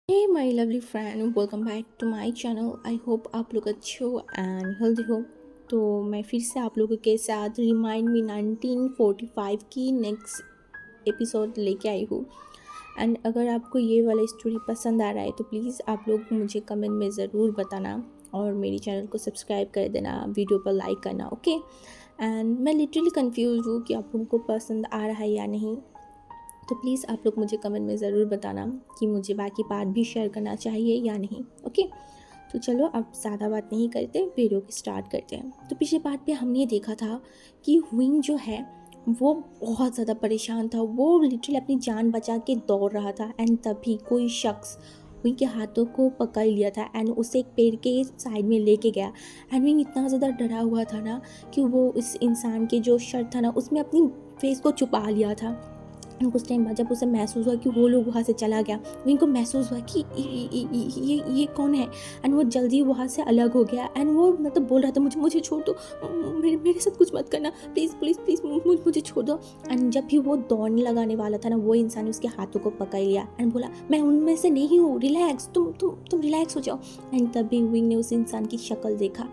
Hey my lovely friend, welcome back to my channel. I hope आप लोग अच्छे हो एंड हेल्दी हो। तो मैं फिर से आप लोगों के साथ रिमाइंड मी 1945 की नेक्स्ट एपिसोड लेके आई हूँ। एंड अगर आपको ये वाला स्टोरी पसंद आ रहा है तो प्लीज़ आप लोग मुझे कमेंट में ज़रूर बताना और मेरी चैनल को सब्सक्राइब कर देना, वीडियो पर लाइक करना, ओके। एंड मैं लिटरली कंफ्यूज हूँ कि आप लोगों को पसंद आ रहा है या नहीं। तो प्लीज़ आप लोग मुझे कमेंट में ज़रूर बताना कि मुझे बाकी पार्ट भी शेयर करना चाहिए या नहीं, ओके। तो चलो अब ज़्यादा बात नहीं करते, वीडियो की स्टार्ट करते हैं। तो पिछले पार्ट पे हमने देखा था कि हुइंग जो है वो बहुत ज़्यादा परेशान था। वो लिटरली अपनी जान बचा के दौड़ रहा था एंड तभी कोई शख्स हुइंग के हाथों को पकड़ लिया था एंड उसे एक पेड़ के साइड में लेके गया। एंड हुइंग इतना ज़्यादा डरा हुआ था ना कि वो इस इंसान के जो शर्ट था ना उसमें अपनी फेस को छुपा लिया था। एंड कुछ टाइम बाद जब उसे महसूस हुआ कि वो लोग वहाँ से चला गया, इनको महसूस हुआ कि ये कौन है। एंड वो जल्दी वहाँ से अलग हो गया एंड वो मतलब बोल रहा था मुझे मुझे छोड़ दो, मेरे साथ कुछ मत करना, प्लीज़ प्लीज़ प्लीज़ मुझे छोड़ दो। एंड जब भी वो दौड़ने लगाने वाला था ना, वो इंसान ने उसके हाथों को पकड़ लिया एंड बोला मैं उनमें से नहीं हूँ, रिलैक्स, तुम रिलैक्स हो जाओ। एंड तभी विंग ने उस इंसान की शक्ल देखा।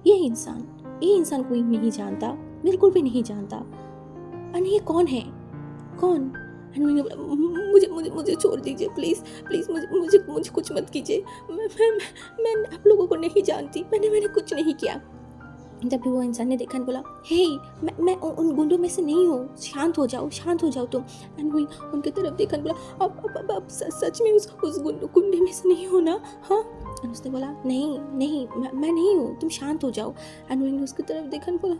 ये इंसान कोई नहीं जानता, बिल्कुल भी नहीं जानता। एंड ये कौन है, कौन। एंड मैंने बोला मुझे मुझे मुझे छोड़ दीजिए, प्लीज़ प्लीज़, मुझे मुझे मुझे कुछ मत कीजिए। मैं आप लोगों को नहीं जानती, मैंने कुछ नहीं किया। तभी वो इंसान ने देखा और बोला हे, मैं उन गुंडों में से नहीं हूँ, शांत हो जाओ तुम। एंड वही उनकी तरफ देखा और बोला अब सच में उस गुंडे में से नहीं हो ना, हाँ। एंड उसने बोला नहीं नहीं, मैं नहीं हूँ, तुम शांत हो जाओ। एंड वही उसकी तरफ देखा और बोला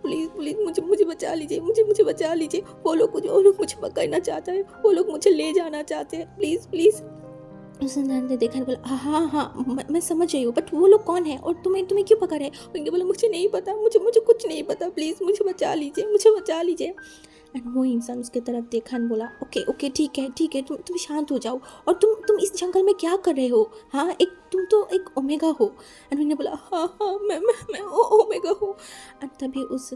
प्लीज़ प्लीज़ मुझे बचा लीजिए, मुझे बचा लीजिए। वो लोग मुझे पकड़ना चाहते हैं, वो लोग मुझे ले जाना चाहते हैं, प्लीज़ प्लीज़। उस इंसान ने देखा और बोला हाँ हाँ मैं समझ रही हूँ, बट वो लोग कौन है और तुम्हें तुम्हें क्यों पकड़ है। उनके बोला मुझे नहीं पता, मुझे कुछ नहीं पता, प्लीज़ मुझे बचा लीजिए, मुझे बचा लीजिए। एंड वो इंसान उसके तरफ देखा और बोला ओके ओके ठीक है, तुम शांत हो जाओ। और तुम इस जंगल में क्या कर रहे हो, हाँ, एक तुम तो एक ओमेगा हो। एंड उन्होंने बोला हाँ मैं ओमेगा हूँ। एंड तभी उस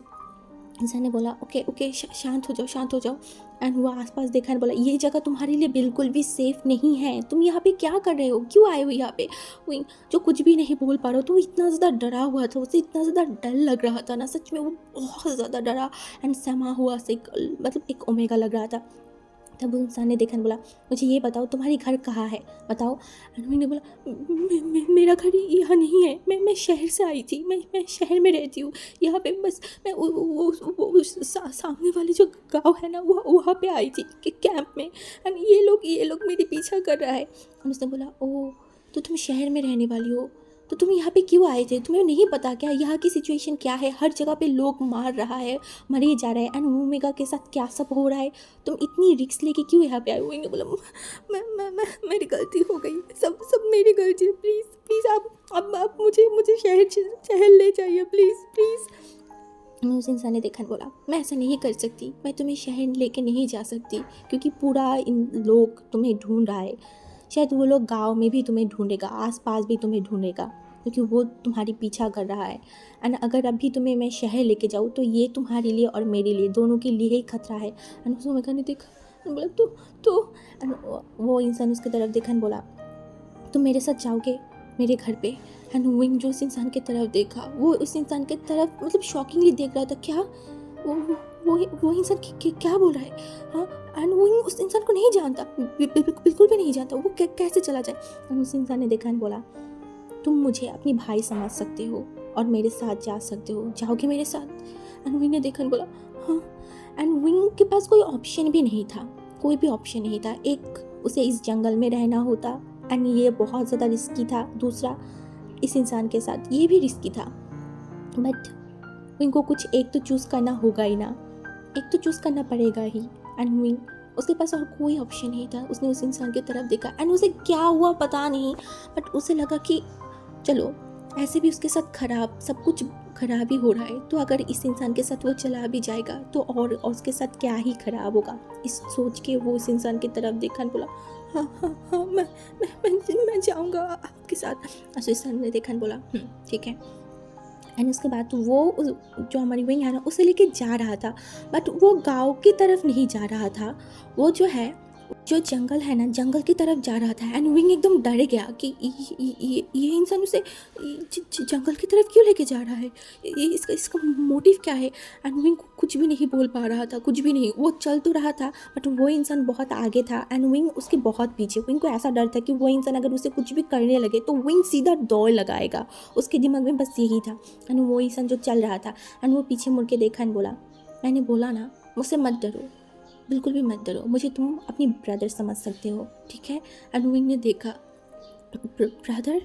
इंसान ने बोला ओके ओके शांत हो जाओ। एंड वो आसपास देखा और बोला ये जगह तुम्हारे लिए बिल्कुल भी सेफ नहीं है, तुम यहाँ पे क्या कर रहे हो, क्यों आए हो यहाँ पे। वो जो कुछ भी नहीं बोल पा रहा तो वो इतना ज़्यादा डरा हुआ था, उसे इतना ज़्यादा डर लग रहा था ना, सच में वो बहुत ज़्यादा डरा एंड समा हुआ से मतलब एक ओमेगा लग रहा था। तब उस इंसान ने देखा और बोला मुझे ये बताओ तुम्हारी घर कहाँ है, बताओ। एंड मैंने बोला मेरा घर यहाँ नहीं है, मैं शहर से आई थी, मैं शहर में रहती हूँ, यहाँ पे बस मैं वो सामने वाले जो गांव है ना वहाँ पे आई थी कैंप में। एंड ये लोग मेरे पीछा कर रहा है। और उसने बोला ओह, तो तुम शहर में रहने वाली हो, तो तुम यहाँ पे क्यों आए थे, तुम्हें नहीं पता क्या यहाँ की सिचुएशन क्या है, हर जगह पे लोग मार रहा है, मरे जा रहे हैं एंड ओमेगा के साथ क्या सब हो रहा है, तुम इतनी रिक्स लेके क्यों यहाँ पे आए हो। इन्होंने बोला मैं मेरी गलती हो गई, सब मेरी गलती है, प्लीज़ प्लीज़ आप मुझे शहर ले जाइए, प्लीज़ प्लीज़। उस इंसान ने देखा बोला मैं ऐसा नहीं कर सकती, मैं तुम्हें शहर लेके नहीं जा सकती क्योंकि पूरा इन लोग तुम्हें ढूंढ रहा है। शायद वो लोग गांव में भी तुम्हें ढूंढेगा, आसपास भी तुम्हें ढूंढेगा, क्योंकि वो तुम्हारी पीछा कर रहा है। एंड अगर अभी तुम्हें मैं शहर लेके जाऊँ तो ये तुम्हारे लिए और मेरे लिए दोनों के लिए ही खतरा है। एंड उस ओमेगा ने देखा बोला तो एंड वो इंसान उसकी तरफ देखा और बोला तुम मेरे साथ जाओगे मेरे घर पे। एंड विंग जो उस इंसान की तरफ देखा, वो उस इंसान की तरफ मतलब शॉकिंगली देख रहा था, क्या वो इंसान क्या बोल रहा है, हाँ। एंड वो उस इंसान को नहीं जानता, बिल्कुल भी नहीं जानता, वो कैसे चला जाए। एंड उस इंसान ने देखा और बोला तुम मुझे अपनी भाई समझ सकते हो और मेरे साथ जा सकते हो, जाओगे मेरे साथ। एंड विंग ने देखा और बोला हाँ। एंड विंग के पास कोई ऑप्शन भी नहीं था, कोई भी ऑप्शन नहीं था। एक उसे इस जंगल में रहना होता एंड ये बहुत ज़्यादा रिस्की था, दूसरा इस इंसान के साथ ये भी रिस्की था। बट विंग को कुछ एक तो चूज़ करना होगा ही ना, एक तो चूज़ करना पड़ेगा ही। एंड विंग उसके पास और कोई ऑप्शन नहीं था। उसने उस इंसान की तरफ देखा एंड उसे क्या हुआ पता नहीं, बट उसे लगा कि चलो ऐसे भी उसके साथ खराब सब कुछ खराब ही हो रहा है, तो अगर इस इंसान के साथ वो चला भी जाएगा तो और उसके साथ क्या ही खराब होगा। इस सोच के वो उस इंसान की तरफ देखा और बोला हाँ मैं जाऊँगा आपके साथ। उस इंसान ने देखा और बोला ठीक है। एंड उसके बाद तो वो जो हमारी वही है ना उसे लेके जा रहा था, बट वो गांव की तरफ नहीं जा रहा था। वो जो है जो जंगल है ना, जंगल की तरफ जा रहा था एंड विंग एकदम डर गया कि ये इंसान उसे जंगल की तरफ क्यों लेके जा रहा है, ये इसका इसका मोटिव क्या है। एंड विंग कुछ भी नहीं बोल पा रहा था, कुछ भी नहीं। वो चल तो रहा था बट वो इंसान बहुत आगे था एंड विंग उसके बहुत पीछे। विंग को ऐसा डर था कि वो इंसान अगर उसे कुछ भी करने लगे तो विंग सीधा दौड़ लगाएगा। उसके दिमाग में बस यही था। एंड वो इंसान जो चल रहा था एंड वो पीछे मुड़ के देखा एंड बोला, मैंने बोला ना, मुझसे मत डरो, बिल्कुल भी मत डरो, मुझे तुम अपनी ब्रदर समझ सकते हो, ठीक है। अनविंग ने देखा, ब्रदर,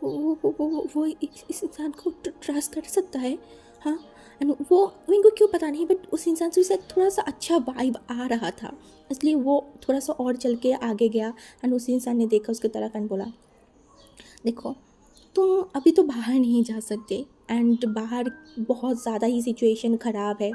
वो इस इंसान को ट्रस्ट कर सकता है, हाँ। एंड वो विंग को क्यों पता नहीं बट उस इंसान से थोड़ा सा अच्छा वाइब आ रहा था, इसलिए वो थोड़ा सा और चल के आगे गया। एंड उस इंसान ने देखा उसकी तरफ एंड बोला, देखो तुम अभी तो बाहर नहीं जा सकते एंड बाहर बहुत ज़्यादा ही सिचुएशन ख़राब है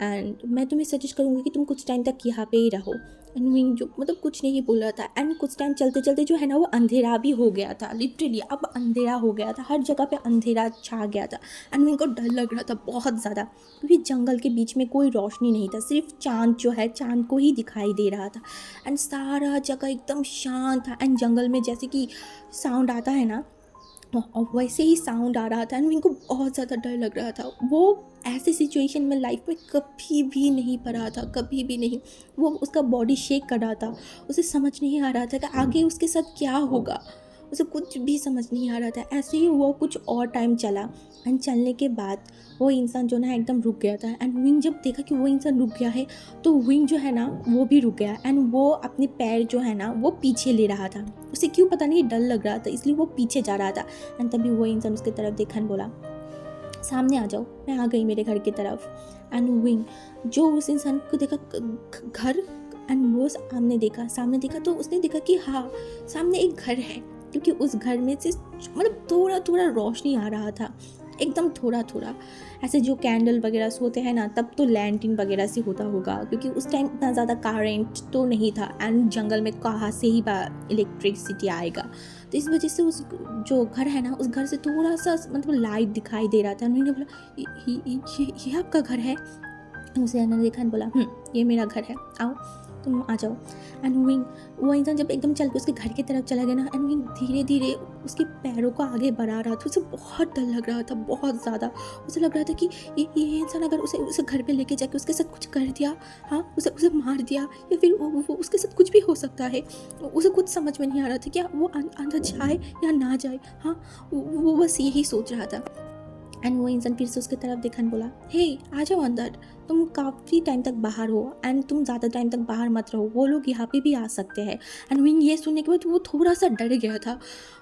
एंड मैं तुम्हें सजेस्ट करूँगी कि तुम कुछ टाइम तक यहाँ पे ही रहो। एंड विंग जो मतलब कुछ नहीं बोल रहा था एंड कुछ टाइम चलते चलते जो है ना वो अंधेरा भी हो गया था, लिटरली अब अंधेरा हो गया था, हर जगह पे अंधेरा छा गया था। एंड विंग को डर लग रहा था बहुत ज़्यादा, क्योंकि जंगल के बीच में कोई रोशनी नहीं था, सिर्फ चाँद जो है चाँद को ही दिखाई दे रहा था एंड सारा जगह एकदम शांत था। एंड जंगल में जैसे कि साउंड आता है ना, और वैसे ही साउंड आ रहा था एंड मेरे को बहुत ज़्यादा डर लग रहा था। वो ऐसे सिचुएशन में लाइफ में कभी भी नहीं पड़ा था, कभी भी नहीं। वो उसका बॉडी शेक कर रहा था, उसे समझ नहीं आ रहा था कि आगे उसके साथ क्या होगा, उसे कुछ भी समझ नहीं आ रहा था। ऐसे ही वो कुछ और टाइम चला एंड चलने के बाद वो इंसान जो ना एकदम रुक गया था। एंड विंग जब देखा कि वो इंसान रुक गया है तो विंग जो है ना वो भी रुक गया एंड वो अपने पैर जो है ना वो पीछे ले रहा था। उसे क्यों पता नहीं डर लग रहा था, इसलिए वो पीछे जा रहा था। एंड तभी वो इंसान उसकी तरफ देखा एंड बोला, सामने आ जाओ। मैं आ गई मेरे घर की तरफ। एंड विंग जो उस इंसान को देखा घर, एंड वो सामने देखा तो उसने देखा कि हाँ सामने एक घर है, क्योंकि उस घर में से मतलब थोड़ा थोड़ा रोशनी आ रहा था, एकदम थोड़ा थोड़ा। ऐसे जो कैंडल वगैरह से होते हैं ना, तब तो लैंटर्न वगैरह से होता होगा, क्योंकि उस टाइम इतना ज़्यादा करंट तो नहीं था एंड जंगल में कहाँ से ही इलेक्ट्रिसिटी आएगा। तो इस वजह से उस जो घर है ना उस घर से थोड़ा सा मतलब लाइट दिखाई दे रहा था। उन्होंने बोला, ये आपका घर है? उसे मैंने देखा बोला, ये मेरा घर है, आओ तुम आ जाओ। एंड विंग वो इंसान जब एकदम चल के उसके घर की तरफ चला गया ना, एंड विंग धीरे धीरे उसके पैरों को आगे बढ़ा रहा था। उसे बहुत डर लग रहा था, बहुत ज़्यादा। उसे लग रहा था कि ये इंसान अगर उसे घर पे लेके जाके उसके साथ कुछ कर दिया, हाँ उसे मार दिया, या फिर वो उसके साथ कुछ भी हो सकता है। उसे कुछ समझ में नहीं आ रहा था क्या वो अंदर जाए या ना जाए, हाँ वो बस यही सोच रहा था। एंड वो इंसान फिर से उसकी तरफ देखा बोला, हे आ जाओ अंदर, तुम काफ़ी टाइम तक बाहर हो एंड तुम ज़्यादा टाइम तक बाहर मत रहो, वो लोग यहाँ पे भी आ सकते हैं। एंड विंग ये सुनने के बाद वो थोड़ा सा डर गया था,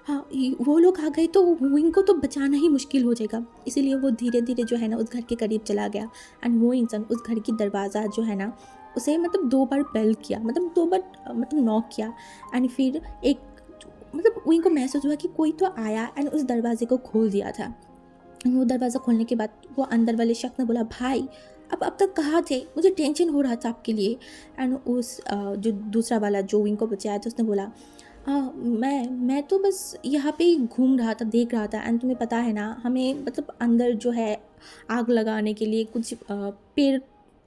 हाँ वो लोग आ गए तो विंग को तो बचाना ही मुश्किल हो जाएगा। इसीलिए वो धीरे धीरे जो है ना उस घर के करीब चला गया। एंड वो इंसान उस घर की दरवाज़ा जो है ना उसे मतलब 2 बार बेल किया, मतलब 2 बार मतलब नॉक किया। एंड फिर एक मतलब विंग को महसूस हुआ कि कोई तो आया एंड उस दरवाजे को खोल दिया था। वो दरवाज़ा खोलने के बाद वो अंदर वाले शख्स ने बोला, भाई अब तक कहाँ थे, मुझे टेंशन हो रहा था आपके लिए। एंड उस जो दूसरा वाला जो विंग को बचाया था उसने बोला, मैं तो बस यहाँ पे ही घूम रहा था, देख रहा था। एंड तुम्हें पता है ना हमें मतलब अंदर जो है आग लगाने के लिए कुछ पेड़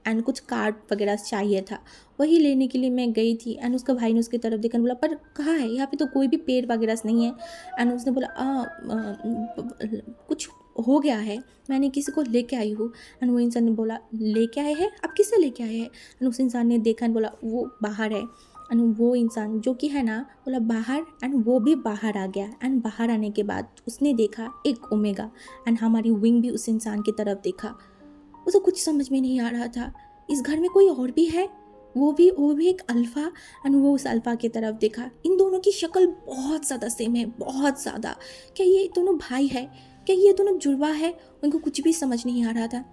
एंड कुछ काट वगैरह चाहिए था, वही लेने के लिए मैं गई थी। एंड उसका भाई ने उसकी तरफ देखा बोला, पर कहाँ है, यहाँ पे तो कोई भी पेड़ वगैरह नहीं है। एंड उसने बोला, कुछ हो गया है, मैंने किसी को लेके आई हूँ। एंड वो इंसान ने बोला, लेके आए हैं, आप किससे लेके आए हैं? एंड उस इंसान ने देखा एंड बोला, वो बाहर है। एंड वो इंसान जो कि है ना बोला बाहर, एंड वो भी बाहर आ गया। एंड बाहर आने के बाद उसने देखा एक ओमेगा। एंड हमारी विंग भी उस इंसान की तरफ देखा। उसे कुछ समझ में नहीं आ रहा था, इस घर में कोई और भी है, वो भी एक अल्फ़ा। एंड वो उस अल्फ़ा की तरफ देखा। इन दोनों की शक्ल बहुत ज़्यादा सेम है, बहुत ज़्यादा। क्या ये दोनों भाई है, क्या ये दोनों जुड़वा है? उनको कुछ भी समझ नहीं आ रहा था।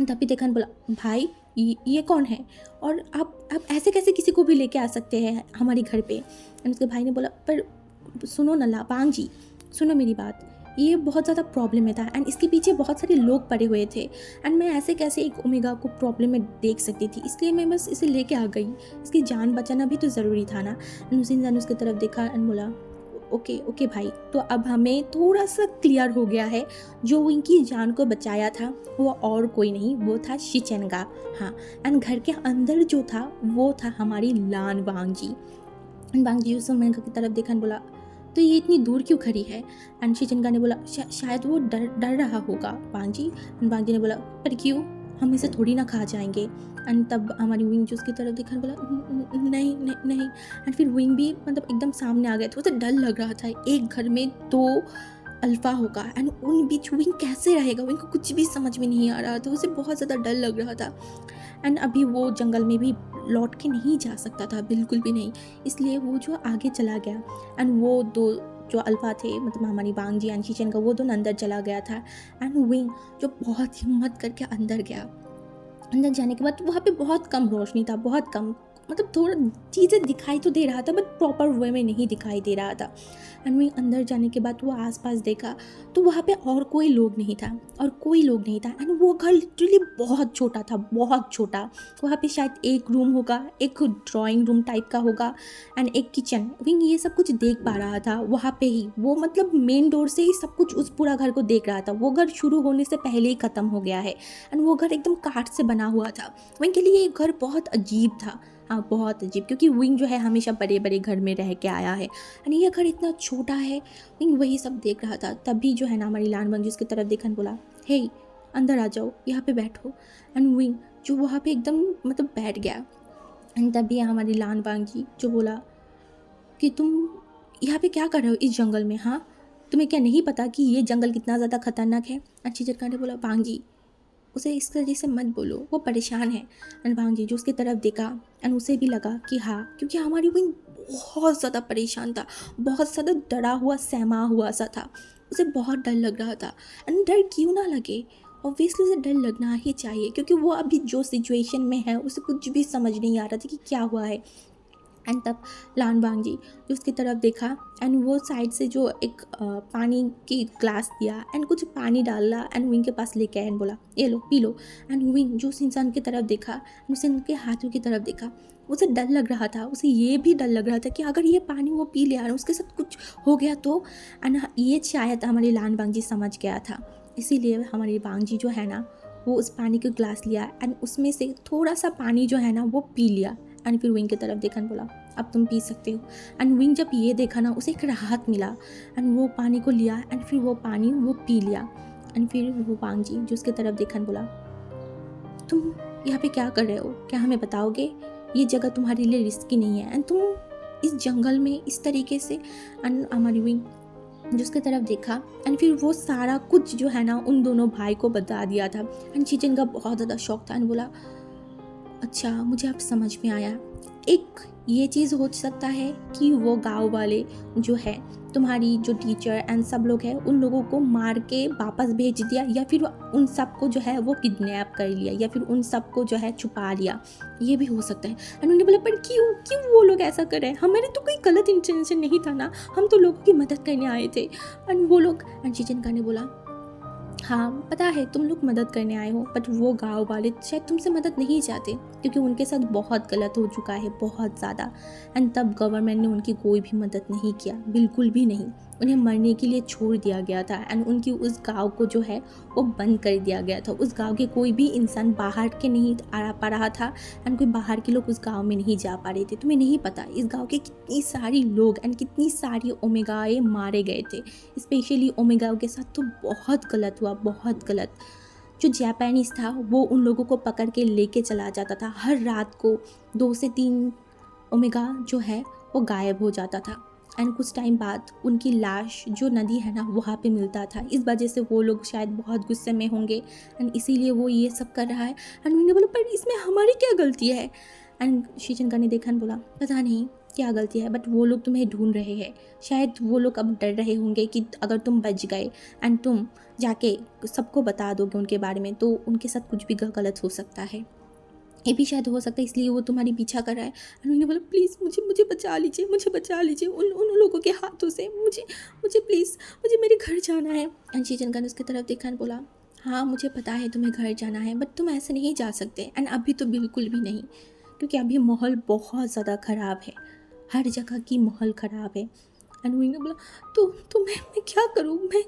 तभी देखा बोला, भाई ये कौन है, और आप ऐसे कैसे किसी को भी लेके आ सकते हैं हमारे घर पे? एंड उसके भाई ने बोला, पर सुनो ना लापांग जी, सुनो मेरी बात, ये बहुत ज़्यादा प्रॉब्लम में था एंड इसके पीछे बहुत सारे लोग पड़े हुए थे। एंड मैं ऐसे कैसे एक ओमेगा को प्रॉब्लम में देख सकती थी, इसलिए मैं बस इसे लेके आ गई। इसकी जान बचाना भी तो ज़रूरी था ना। एंड उस इंसान उसकी तरफ देखा एंड बोला, ओके ओके भाई, तो अब हमें थोड़ा सा क्लियर हो गया है, जो इनकी जान को बचाया था वो और कोई नहीं, वो था शिचेनगा। हाँ, एंड घर के अंदर जो था वो था हमारी लान वांगजी। वांगजी उस समय की तरफ देखा और बोला, तो ये इतनी दूर क्यों खड़ी है? एंड शिचेनगा ने बोला, शायद वो डर डर रहा होगा वांगजी। एंड वांगजी ने बोला, पर क्यों, हम इसे थोड़ी ना खा जाएंगे। एंड तब हमारी विंग जो उसकी तरफ देखा और बोला, नहीं नहीं नहीं। एंड फिर विंग भी मतलब एकदम सामने आ गया था, उसे डर लग रहा था, एक घर में दो अल्फा होगा एंड उन बीच विंग कैसे रहेगा, विंग को कुछ भी समझ में नहीं आ रहा था, उसे बहुत ज़्यादा डर लग रहा था। एंड अभी वो जंगल में भी लौट के नहीं जा सकता था, बिल्कुल भी नहीं, इसलिए वो जो आगे चला गया। एंड वो दो जो अल्फा थे, मतलब हमारी वांगजी एंड शिचेन का, वो दोनों अंदर चला गया था। एंड विंग जो बहुत हिम्मत करके अंदर गया, अंदर जाने के बाद वहाँ पे बहुत कम रोशनी था, बहुत कम, मतलब थोड़ा चीज़ें दिखाई तो दे रहा था बट प्रॉपर वे में नहीं दिखाई दे रहा था। एंड वहीं अंदर जाने के बाद वो आसपास देखा तो वहाँ पे और कोई लोग नहीं था, और कोई लोग नहीं था। एंड वो घर लिटरली बहुत छोटा था, बहुत छोटा। वहाँ पे शायद एक रूम होगा, एक ड्राइंग रूम टाइप का होगा एंड एक किचन। विंग ये सब कुछ देख पा रहा था वहाँ पे ही, वो मतलब मेन डोर से ही सब कुछ उस पूरा घर को देख रहा था। वो घर शुरू होने से पहले ही ख़त्म हो गया है एंड वो घर एकदम काठ से बना हुआ था। विंग के लिए ये घर बहुत अजीब था, हाँ बहुत अजीब, क्योंकि विंग जो है हमेशा बड़े बड़े घर में रह के आया है एंड ये घर इतना छोटा है। विंग वही सब देख रहा था। तभी जो है ना हमारी लान वांगजी उसकी तरफ देखा बोला, हे अंदर आ जाओ, यहाँ पे बैठो। एंड विंग जो वहाँ पे एकदम मतलब बैठ गया। एंड तभी हमारी लान वांगजी जो बोला कि तुम यहाँ पे क्या कर रहे हो इस जंगल में, हाँ तुम्हें क्या नहीं पता कि ये जंगल कितना ज़्यादा खतरनाक है? अच्छी चरका ने बोला, वांगजी उसे इस तरह से मत बोलो, वो परेशान है। एंड वांगजी जो उसकी तरफ देखा एंड उसे भी लगा कि हाँ, क्योंकि हमारी विंग बहुत ज़्यादा परेशान था, बहुत ज़्यादा डरा हुआ सहमा हुआ सा था, उसे बहुत डर लग रहा था। एंड डर क्यों ना लगे, ऑब्वियसली उसे डर लगना ही चाहिए, क्योंकि वो अभी जो सिचुएशन में है उसे कुछ भी समझ नहीं आ रहा था कि क्या हुआ है। एंड तब लान वांगजी जो उसकी तरफ देखा एंड वो साइड से जो एक पानी की ग्लास दिया एंड कुछ पानी डाला एंड विंग के पास लेके आया एंड बोला, ये लो पी लो। एंड विंग जो उस इंसान की तरफ देखा एंड उसे उनके हाथों की तरफ देखा, उसे डर लग रहा था, उसे ये भी डर लग रहा था कि अगर ये पानी वो पी लिया और उसके साथ कुछ हो गया तो। एंड ये शायद हमारी लान वांगजी समझ गया था, इसीलिए हमारी वांगजी जो है ना वो उस पानी का ग्लास लिया एंड उसमें से थोड़ा सा पानी जो है ना वो पी लिया। एंड फिर विंग की तरफ देखा बोला, अब तुम पी सकते हो। एंड विंग जब ये देखा ना उसे एक राहत मिला एंड वो पानी को लिया एंड फिर वो पानी वो पी लिया। एंड फिर वो वांगजी जो उसके तरफ देखा बोला, तुम यहाँ पे क्या कर रहे हो, क्या हमें बताओगे? ये जगह तुम्हारे लिए रिस्की नहीं है एंड तुम इस जंगल में इस तरीके से। एंड हमारी विंग जो उसकी तरफ देखा एंड फिर वो सारा कुछ जो है ना उन दोनों भाई को बता दिया था। एंड चिचन का बहुत ज़्यादा शौक था एंड बोला, अच्छा मुझे अब समझ में आया, एक ये चीज़ हो सकता है कि वो गांव वाले जो है तुम्हारी जो टीचर एंड सब लोग हैं उन लोगों को मार के वापस भेज दिया, या फिर उन सबको जो है वो किडनैप कर लिया, या फिर उन सबको जो है छुपा लिया, ये भी हो सकता है। एंड उन्होंने बोला, पर क्यों क्यों वो लोग ऐसा कर रहे हैं, हमारे तो कोई गलत इंटेंशन नहीं था ना, हम तो लोगों की मदद करने आए थे। एंड वो लोग, एंड चिचन ने बोला, हाँ पता है तुम लोग मदद करने आए हो, बट वो गांव वाले शायद तुमसे मदद नहीं चाहते, क्योंकि उनके साथ बहुत गलत हो चुका है, बहुत ज़्यादा। एंड तब गवर्नमेंट ने उनकी कोई भी मदद नहीं किया, बिल्कुल भी नहीं, उन्हें मरने के लिए छोड़ दिया गया था। एंड उनकी उस गांव को जो है वो बंद कर दिया गया था, उस गांव के कोई भी इंसान बाहर के नहीं आ पा रहा था एंड कोई बाहर के लोग उस गांव में नहीं जा पा रहे थे। तुम्हें नहीं पता इस गांव के कितनी सारी लोग एंड कितनी सारी ओमेगाए मारे गए थे, स्पेशली ओमेगा के साथ तो बहुत गलत हुआ, बहुत गलत। जो जापानीज था वो उन लोगों को पकड़ के लेके चला जाता था, हर रात को 2 से 3 ओमेगा जो है वो गायब हो जाता था। एंड कुछ टाइम बाद उनकी लाश जो नदी है ना वहाँ पे मिलता था, इस वजह से वो लोग शायद बहुत गुस्से में होंगे एंड इसीलिए वो ये सब कर रहा है। एंड उन्होंने बोला, पर इसमें हमारी क्या गलती है? एंड शिचन ने देखा बोला, पता नहीं क्या गलती है, बट वो लोग तुम्हें ढूंढ रहे हैं, शायद वो लोग अब डर रहे होंगे कि अगर तुम बच गए एंड तुम जाके सबको बता दोगे उनके बारे में तो उनके साथ कुछ भी गलत हो सकता है, ये भी शायद हो सकता है, इसलिए वो तुम्हारी पीछा कर रहा है। एंड उन्होंने बोला, प्लीज़ मुझे मुझे बचा लीजिए, मुझे बचा लीजिए उन उन लोगों के हाथों से, मुझे मुझे प्लीज़, मुझे मेरे घर जाना है। एंड शीचन ने उसकी तरफ देखा और बोला, हाँ मुझे पता है तुम्हें घर जाना है, बट तुम ऐसे नहीं जा सकते एंड अभी तो बिल्कुल भी नहीं, क्योंकि अभी माहौल बहुत ज़्यादा ख़राब है, हर जगह की माहौल ख़राब है। एंड विंग ने बोला तो मैं क्या करूँ, मैं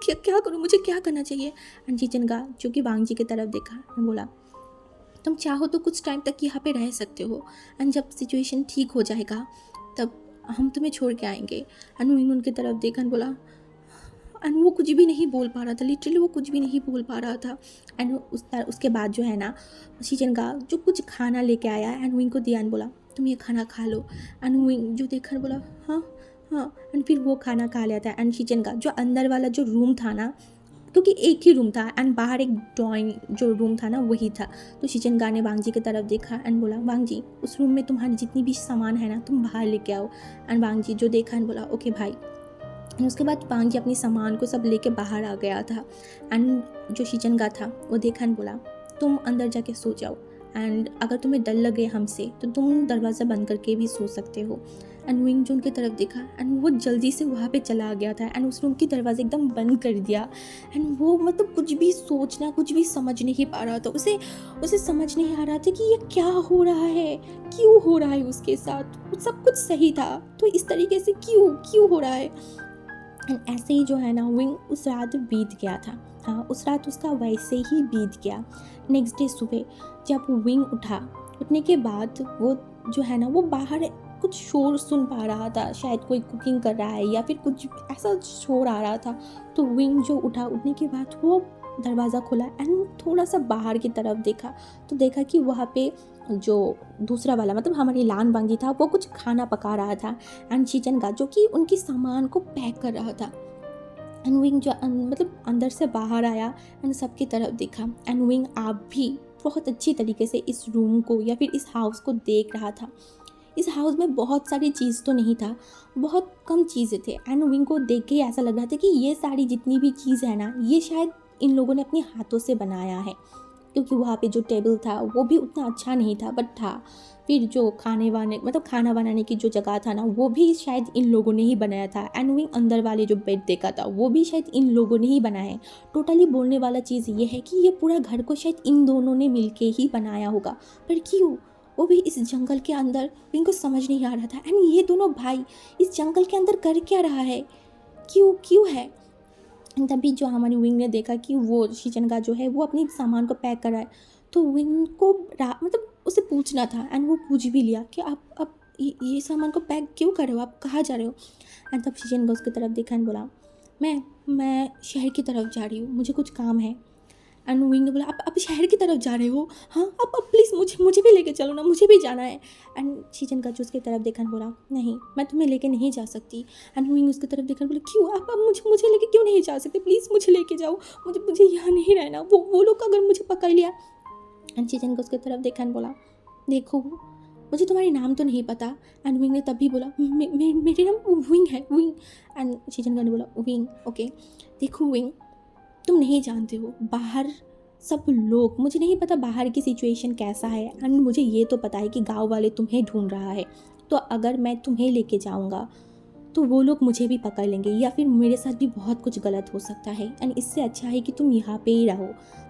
क्या करूँ, मुझे क्या करना चाहिए। एंड शीजनगा जो कि वांग जी की तरफ देखा एंड बोला तुम चाहो तो कुछ टाइम तक यहाँ पे रह सकते हो, एंड जब सिचुएशन ठीक हो जाएगा तब हम तुम्हें छोड़ के आएंगे। एंड विंग उनकी तरफ देखा एंड बोला, एंड वो कुछ भी नहीं बोल पा रहा था, लिटरली वो कुछ भी नहीं बोल पा रहा था। एंड उसके बाद जो है ना शीजनगा जो कुछ खाना लेके आया एंड विंग को दिया एंड बोला तुम ये खाना खा लो। एंड विंग जो देखा बोला हाँ हाँ, एंड फिर वो खाना खा लिया था। एंड शीजनगा जो अंदर वाला जो रूम था ना, क्योंकि एक ही रूम था एंड बाहर एक ड्राइंग जो रूम था ना वही था, तो शीजनगा ने वांग जी की तरफ देखा एंड बोला वांग जी उस रूम में तुम्हारी जितनी भी सामान है ना तुम बाहर लेके आओ। एंड वांग जी जो देखा एंड बोला ओके भाई। एंड उसके बाद वांग जी अपनी सामान को सब लेके बाहर आ गया था। एंड जो शीजनगा था वो देखा एंड बोला तुम अंदर जाके सो जाओ, एंड अगर तुम्हें डर लगे हमसे तो तुम दरवाज़ा बंद करके भी सो सकते हो। एंड विंग जो उनकी तरफ देखा एंड वो जल्दी से वहाँ पे चला गया था एंड उस रूम की दरवाज़ा एकदम बंद कर दिया। एंड वो मतलब कुछ भी सोचना, कुछ भी समझ नहीं पा रहा था, उसे समझ नहीं आ रहा था कि ये क्या हो रहा है, क्यों हो रहा है उसके साथ, सब कुछ सही था तो इस तरीके से क्यों हो रहा है। एंड ऐसे ही जो है ना विंग उस रात बीत गया था। हाँ, उस रात उसका वैसे ही बीत गया। नेक्स्ट डे सुबह जब विंग उठने के बाद वो जो है ना वो बाहर कुछ शोर सुन पा रहा था, शायद कोई कुकिंग कर रहा है या फिर कुछ ऐसा शोर आ रहा था। तो विंग जो उठने के बाद वो दरवाज़ा खोला एंड थोड़ा सा बाहर की तरफ देखा, तो देखा कि वहाँ पे जो दूसरा वाला मतलब हमारी लान बांगी था वो कुछ खाना पका रहा था। एंड शीजनगा जो कि उनकी सामान को पैक कर रहा था। एंड विंग जो मतलब अंदर से बाहर आया एंड सबकी तरफ देखा। एंड विंग आप भी बहुत अच्छी तरीके से इस रूम को या फिर इस हाउस को देख रहा था। इस हाउस में बहुत सारी चीज़ तो नहीं था, बहुत कम चीज़ें थे। एंड विंग को देख के ऐसा लग रहा था कि ये सारी जितनी भी चीज़ है ना ये शायद इन लोगों ने अपने हाथों से बनाया है, क्योंकि वहाँ पे जो टेबल था वो भी उतना अच्छा नहीं था बट था। फिर जो खाना बनाने की जो जगह था ना वो भी शायद इन लोगों ने ही बनाया था। एंड विंग अंदर वाले जो बेड देखा था वो भी शायद इन लोगों ने ही बनाया है। टोटली बोलने वाला चीज़ ये है कि ये पूरा घर को शायद इन दोनों ने मिलके ही बनाया होगा, पर क्यों, वो भी इस जंगल के अंदर। विंग को समझ नहीं आ रहा था एंड ये दोनों भाई इस जंगल के अंदर कर क्या रहा है, क्यों है। तभी जो हमारी विंग ने देखा कि वो शीजनगा जो है वो अपनी सामान को पैक कर रहा है, तो विंग को मतलब उसे पूछना था एंड वो पूछ भी लिया कि आप ये सामान को पैक क्यों कर रहे हो, आप कहाँ जा रहे हो। एंड तब शीजनगा उसकी तरफ देखा एंड बोला मैं शहर की तरफ जा रही हूँ, मुझे कुछ काम है। एंड विंग ने बोला आप शहर की तरफ जा रहे हो, हाँ अब प्लीज़ मुझे भी लेके चलो ना, मुझे भी जाना है। एंड शीजनगा जो उसकी तरफ देखा बोला नहीं मैं तुम्हें लेके नहीं जा सकती। एंड विंग उसकी तरफ देखा बोला क्यों, आप मुझे लेके क्यों नहीं जा सकते, प्लीज़ मुझे लेके जाओ, मुझे यहाँ नहीं रहना, वो लोग अगर मुझे पकड़ लिया। एंड शीजनगा उसकी तरफ देखा बोला देखो मुझे तुम्हारे नाम तो नहीं पता। एंड विंग ने तभी बोला मेरे नाम विंग है, विंग। एंड शीजनगा ने बोला विंग ओके, देखो विंग तुम नहीं जानते हो बाहर सब लोग, मुझे नहीं पता बाहर की सिचुएशन कैसा है एंड मुझे ये तो पता है कि गांव वाले तुम्हें ढूंढ रहा है, तो अगर मैं तुम्हें लेके जाऊंगा तो वो लोग मुझे भी पकड़ लेंगे या फिर मेरे साथ भी बहुत कुछ गलत हो सकता है। एंड इससे अच्छा है कि तुम यहाँ पे ही रहो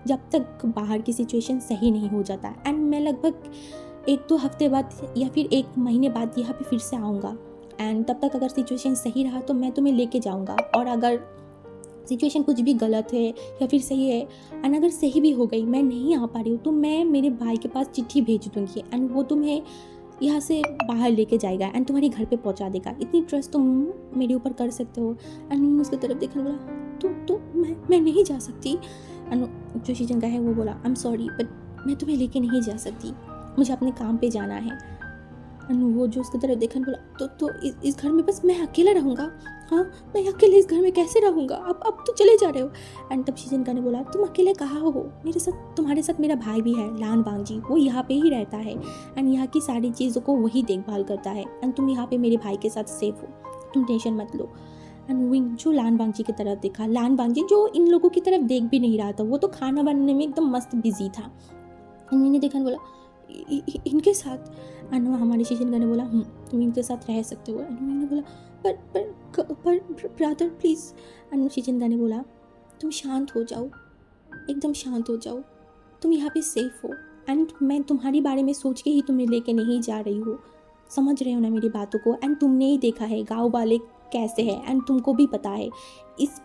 जब तक बाहर की सिचुएशन सही नहीं हो जाता। एंड मैं लगभग 1-2 हफ्ते बाद या फिर 1 महीने बाद यहाँ पे फिर से आऊँगा एंड तब तक अगर सिचुएशन सही रहा तो मैं तुम्हें लेके जाऊँगा, और अगर सिचुएशन कुछ भी गलत है या फिर सही है एंड अगर सही भी हो गई मैं नहीं आ पा रही हूँ तो मैं मेरे भाई के पास चिट्ठी भेज दूँगी एंड वो तुम्हें यहाँ से बाहर लेके जाएगा एंड तुम्हारे घर पे पहुँचा देगा। इतनी ट्रस्ट तुम मेरे ऊपर कर सकते हो। एंड मैं उसकी तरफ देखने बोला तो मैं नहीं जा सकती। एंड जो शीजन का है वो बोला आई एम सॉरी बट मैं तुम्हें लेके नहीं जा सकती, मुझे अपने काम पे जाना है। एंड वो जो उसकी तरफ देखने बोला तो इस घर में बस मैं अकेला रहूँगा, हाँ मैं अकेले इस घर में कैसे रहूँगा, अब तो चले जा रहे हो। एंड तब शीजनका ने बोला तुम अकेले कहाँ हो, मेरे साथ तुम्हारे साथ मेरा भाई भी है लान बांगजी, वो यहाँ पे ही रहता है एंड यहाँ की सारी चीज़ों को वही देखभाल करता है एंड तुम यहाँ पे मेरे भाई के साथ सेफ हो, तुम टेंशन मत लो। एंड विंग जो लान बांगजी की तरफ देखा, लान बांगजी जो इन लोगों की तरफ देख भी नहीं रहा था, वो तो खाना बनाने में एकदम मस्त बिजी था। एंड विंग ने देखा बोला इनके साथ। एंड हमारे शीजनका ने बोला तुम इनके साथ रह सकते हो। एंड विंग ने बोला पर ब्रदर प्लीज़। एंड शीजनका ने बोला तुम शांत हो जाओ, एकदम शांत हो जाओ, तुम यहाँ पे सेफ हो एंड मैं तुम्हारी बारे में सोच के ही तुम्हें लेके नहीं जा रही हूँ, समझ रहे हो ना मेरी बातों को। एंड तुमने ही देखा है गाँव वाले कैसे है एंड तुमको भी पता है इस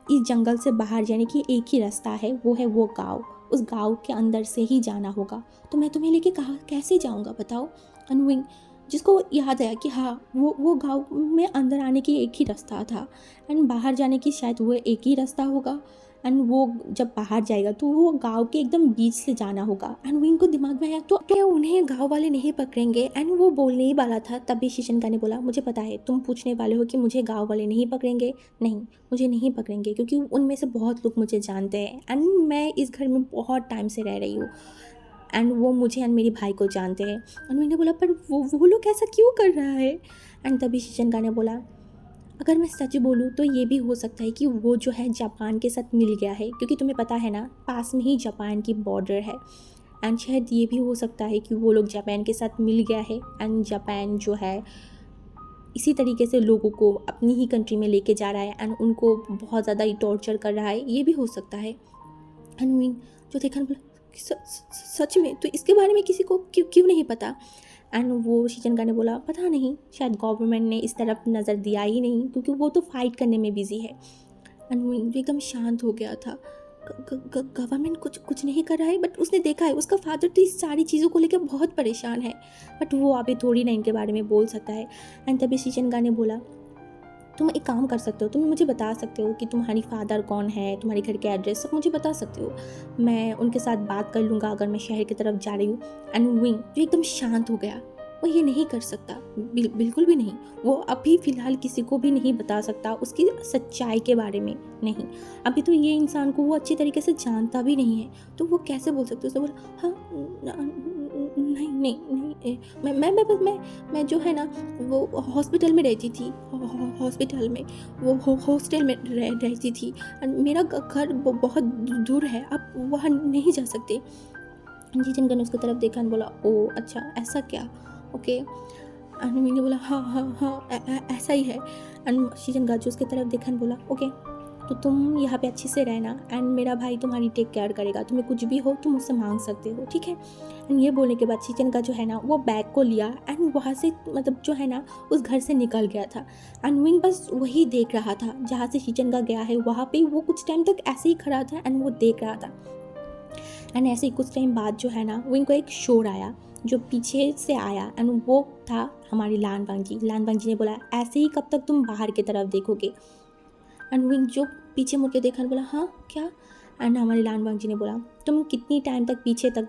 जंगल से बाहर जाने की एक ही रास्ता है, वो है वो गाँव। उस गाँव के अंदर से ही जाना होगा। तो मैं तुम्हें लेके कहाँ कैसे जाऊँगा बताओ। अनविंग जिसको याद आया कि हाँ वो गाँव में अंदर आने की एक ही रास्ता था एंड बाहर जाने की शायद वो एक ही रास्ता होगा। एंड वो जब बाहर जाएगा तो वो गांव के एकदम बीच से जाना होगा। एंड विंग को दिमाग में आया तो क्या उन्हें गांव वाले नहीं पकड़ेंगे। एंड वो बोलने ही वाला था तभी शिशनका ने बोला, मुझे पता है तुम पूछने वाले हो कि मुझे गांव वाले नहीं पकड़ेंगे। नहीं, मुझे नहीं पकड़ेंगे क्योंकि उनमें से बहुत लोग मुझे जानते हैं एंड मैं इस घर में बहुत टाइम से रह रही हूँ एंड वो मुझे एंड मेरे भाई को जानते हैं। एंड मैंने बोला पर वो लोग ऐसा क्यों कर रहा है। एंड तभी शिशनका ने बोला, अगर मैं सच बोलूँ तो ये भी हो सकता है कि वो जो है जापान के साथ मिल गया है, क्योंकि तुम्हें पता है ना पास में ही जापान की बॉर्डर है। एंड शायद ये भी हो सकता है कि वो लोग जापान के साथ मिल गया है एंड जापान जो है इसी तरीके से लोगों को अपनी ही कंट्री में लेके जा रहा है एंड उनको बहुत ज़्यादा ही टॉर्चर कर रहा है, ये भी हो सकता है। एंड विंग जो देखा बोला, सच में तो इसके बारे में किसी को क्यों नहीं पता। एंड वो शिचनका ने बोला, पता नहीं, शायद गवर्नमेंट ने इस तरफ नज़र दिया ही नहीं क्योंकि वो तो फाइट करने में बिजी है। एंड वो एकदम शांत हो गया था। गवर्नमेंट कुछ नहीं कर रहा है, बट उसने देखा है उसका फादर तो इस सारी चीज़ों को लेकर बहुत परेशान है, बट वो अभी थोड़ी ना इनके बारे में बोल सकता है। एंड तभी शिचनका ने बोला, तुम एक काम कर सकते हो, तुम मुझे बता सकते हो कि तुम्हारी फादर कौन है, तुम्हारे घर के एड्रेस सब मुझे बता सकते हो, मैं उनके साथ बात कर लूँगा अगर मैं शहर की तरफ जा रही हूँ। एंड विंग जो एकदम शांत हो गया, वो ये नहीं कर सकता, बिल्कुल भी नहीं। वो अभी फ़िलहाल किसी को भी नहीं बता सकता उसकी सच्चाई के बारे में, नहीं। अभी तो ये इंसान को वो अच्छी तरीके से जानता भी नहीं है, तो वो कैसे बोल सकते। उसने बोला, हाँ नहीं नहीं नहीं, मैं जो है ना वो हॉस्पिटल में रहती थी, हॉस्पिटल में वो हॉस्टल में रहती थी। मेरा घर बहुत दूर है, आप वहाँ नहीं जा सकते। जिजन ने उसकी तरफ देखा और बोला, ओ अच्छा ऐसा क्या, ओके। एंड मैंने बोला हाँ ऐसा ही है। एंड शीजन गाजू उसकी तरफ देखा और बोला, ओके तो तुम यहाँ पे अच्छे से रहना एंड मेरा भाई तुम्हारी टेक केयर करेगा, तुम्हें कुछ भी हो तुम मुझसे मांग सकते हो, ठीक है। एंड ये बोलने के बाद शीजन का जो है ना वो बैग को लिया एंड वहाँ से मतलब जो है ना उस घर से निकल गया था। एंड विंग बस वही देख रहा था जहाँ से शीजन का गया है, वहाँ पे वो कुछ टाइम तक ऐसे ही खड़ा था एंड वो देख रहा था। एंड ऐसे ही कुछ टाइम बाद जो है ना विंग को एक शोर आया जो पीछे से आया एंड वो था हमारी लानवांग जी। लानवांग जी ने बोला, ऐसे ही कब तक तुम बाहर की तरफ देखोगे। एंड विंग जो पीछे मुड़ के देखा बोला, हाँ क्या। एंड हमारे लानवांग जी ने बोला, तुम कितनी टाइम तक पीछे तक